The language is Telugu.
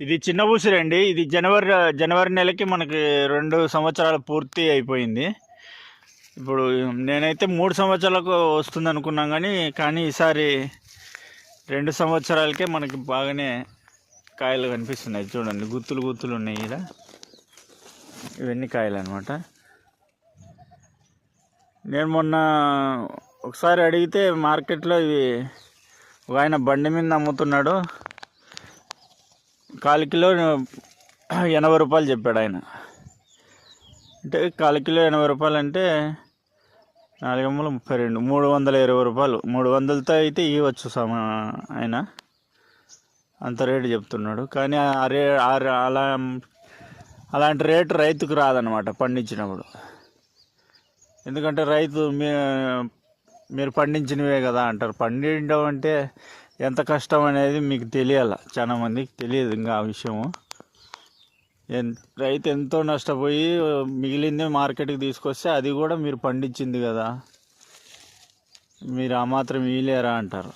ఇది చిన్న ఊసిరండి. ఇది జనవరి నెలకి మనకి 2 సంవత్సరాలు పూర్తి అయిపోయింది. ఇప్పుడు నేనైతే 3 సంవత్సరాలకు వస్తుంది అనుకున్నాం, కానీ ఈసారి 2 సంవత్సరాలకే మనకి బాగానే కాయలు కనిపిస్తున్నాయి. చూడండి, గుత్తులు గుత్తులు ఉన్నాయి ఇక్కడ. ఇవన్నీ కాయలు అనమాట. నేను మొన్న ఒకసారి అడిగితే మార్కెట్లో ఇవి ఒక ఆయన బండి మీద అమ్ముతున్నాడు. 1/4 కిలో 80 రూపాయలు చెప్పాడు ఆయన. అంటే 1/4 కిలో 80 రూపాయలు అంటే 4 32 320 రూపాయలు. 300తో అయితే ఇవ్వచ్చు ఆయన, అంత రేటు చెప్తున్నాడు. కానీ అలాంటి రేటు రైతుకు రాదనమాట పండించినప్పుడు. ఎందుకంటే రైతు మీరు పండించినవే కదా అంటారు. పండించడం అంటే ఎంత కష్టం అనేది మీకు తెలియాల. చాలా మందికి తెలియదు ఇంకా ఆ విషయము. రైతు ఎంతో నష్టపోయి మిగిలింది మార్కెట్కి తీసుకొస్తే అది కూడా మీరు పండించింది కదా, మీరు ఆ మాత్రం ఇవ్వలేరా అంటారు.